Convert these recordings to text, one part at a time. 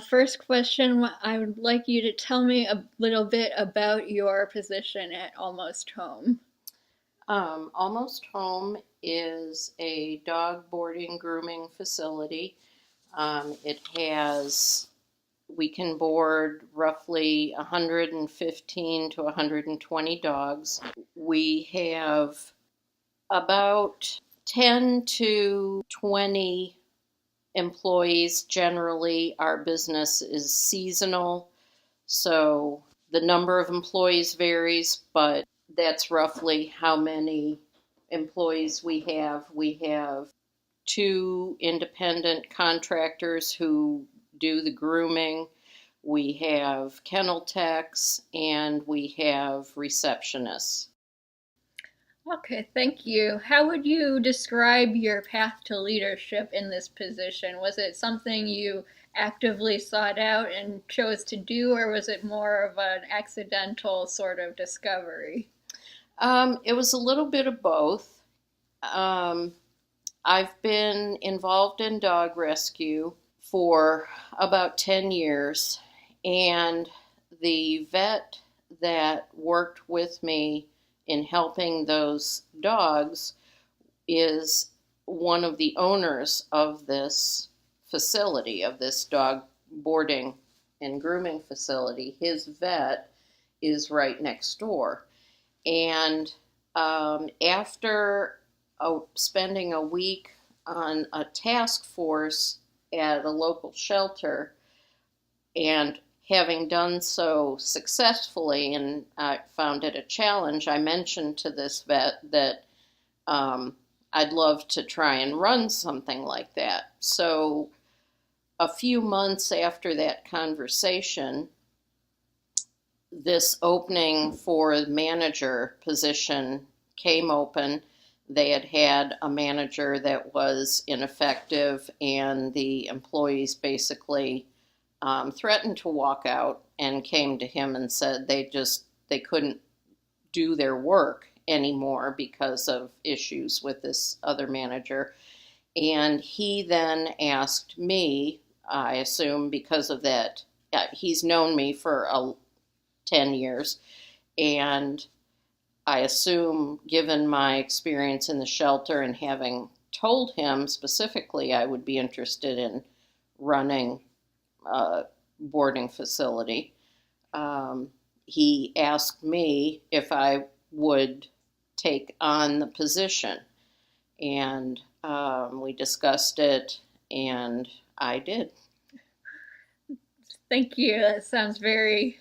First question, I would like you to tell me a little bit about your position at Almost Home. Almost Home is a dog boarding grooming facility. It has, we can board roughly 115 to 120 dogs. We have about 10 to 20 employees. Generally, our business is seasonal, so the number of employees varies, but that's roughly how many employees we have. We have two independent contractors who do the grooming. We have kennel techs and we have receptionists. Okay, thank you. How would you describe your path to leadership in this position? Was it something you actively sought out and chose to do, or was it more of an accidental sort of discovery? It was a little bit of both. Um, I've been involved in dog rescue for about 10 years, and the vet that worked with me in helping those dogs is one of the owners of this facility, of this dog boarding and grooming facility. His vet is right next door. And after spending a week on a task force at a local shelter and having done so successfully, and I found it a challenge, I mentioned to this vet that I'd love to try and run something like that. So a few months after that conversation, this opening for the manager position came open. They had had a manager that was ineffective, and the employees basically threatened to walk out and came to him and said they couldn't do their work anymore because of issues with this other manager. And he then asked me, I assume because of that, he's known me for 10 years, and I assume, given my experience in the shelter and having told him specifically I would be interested in running a boarding facility, he asked me if I would take on the position. And we discussed it, and I did. Thank you. That sounds very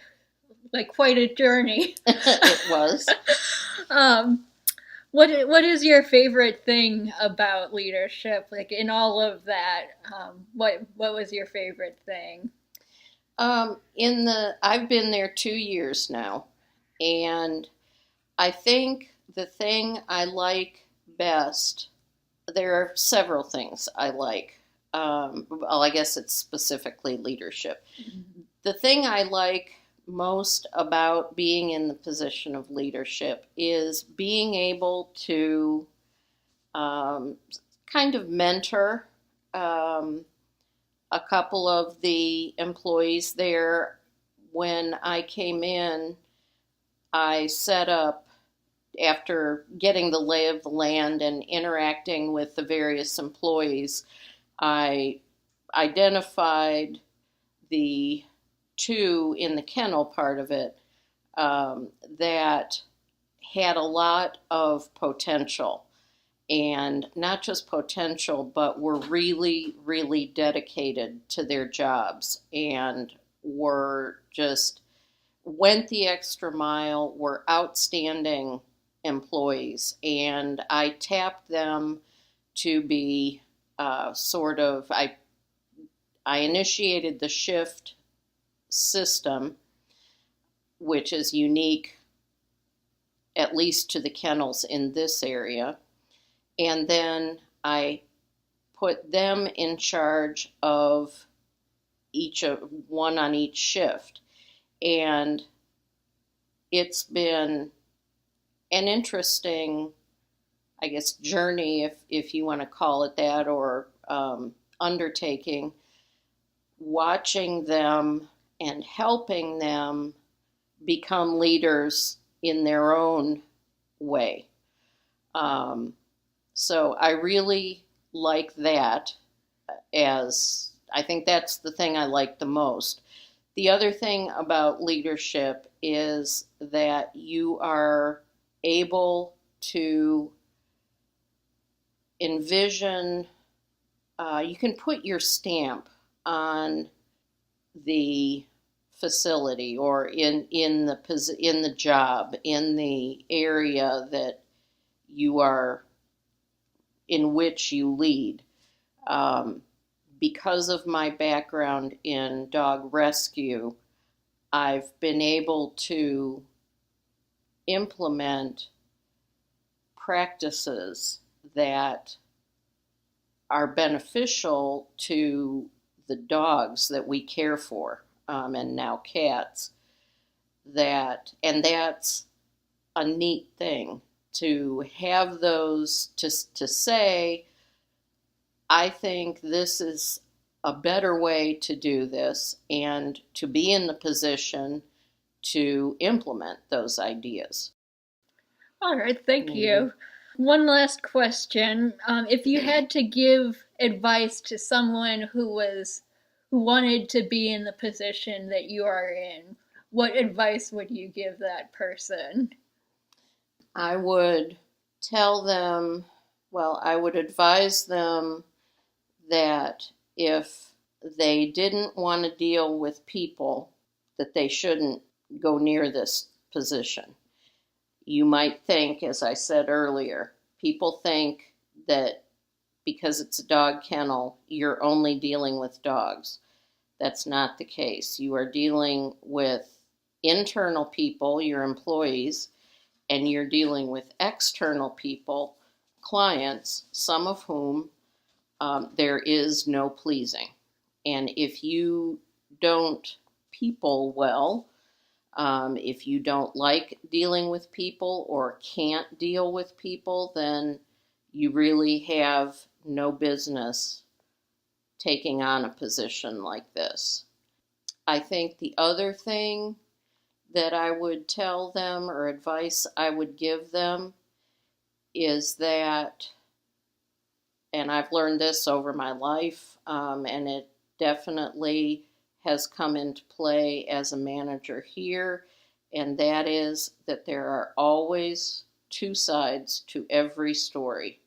like quite a journey. It was. um, what is your favorite thing about leadership? Like in all of that, what was your favorite thing? I've been there 2 years now, and I think the thing I like best, there are several things I like. Well, I guess it's specifically leadership. The thing I like most about being in the position of leadership is being able to um, kind of mentor um, a couple of the employees there. When I came in, I set up, after getting the lay of the land and interacting with the various employees, I identified the two in the kennel part of it that had a lot of potential. And not just potential, but were really, really dedicated to their jobs and were just went the extra mile, were outstanding employees. And I tapped them to be I initiated the shift system, which is unique, at least to the kennels in this area. And then I put them in charge of one on each shift. And it's been an interesting, I guess, journey, if you want to call it that, or undertaking. watching them and helping them become leaders in their own way. Um, so I really like that, as I think that's the thing I like the most. The other thing about leadership is that you are able to envision, you can put your stamp on the facility, or in the job, in the area that you are, in which you lead. Um, because of my background in dog rescue, I've been able to implement practices that are beneficial to the dogs that we care for, and now cats. That's a neat thing to have those, to say, I think this is a better way to do this, and to be in the position to implement those ideas. All right, thank Mm-hmm. you. One last question. If you had to give advice to someone who wanted to be in the position that you are in, what advice would you give that person? I would tell them, well, I would advise them that if they didn't want to deal with people, that they shouldn't go near this position. You might think, as I said earlier, people think that because it's a dog kennel, you're only dealing with dogs. That's not the case. You are dealing with internal people, your employees, and you're dealing with external people, clients, some of whom there is no pleasing. And if you don't people well, if you don't like dealing with people or can't deal with people, then you really have no business taking on a position like this. I think the other thing that I would tell them, or advice I would give them, is that, and I've learned this over my life, and it definitely has come into play as a manager here, and that is that there are always two sides to every story.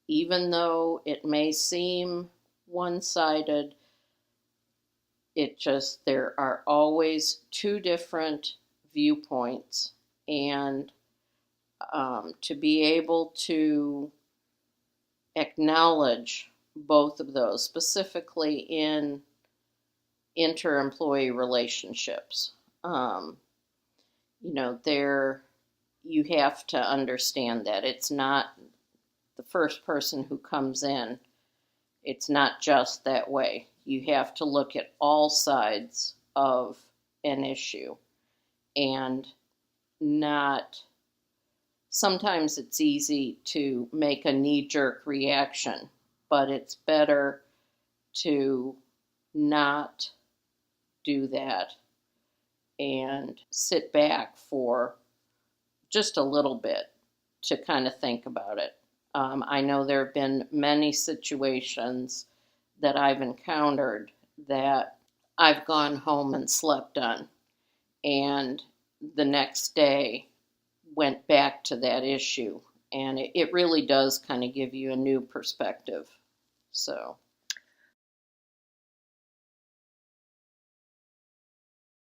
Even though it may seem one sided, there are always two different viewpoints, and to be able to acknowledge both of those, specifically in inter-employee relationships. Um, there, you have to understand that it's not the first person who comes in. It's not just that way. You have to look at all sides of an issue, and not, sometimes it's easy to make a knee-jerk reaction, but it's better to not do that and sit back for just a little bit to kind of think about it. I know there have been many situations that I've encountered that I've gone home and slept on, and the next day went back to that issue. And it really does kind of give you a new perspective. So.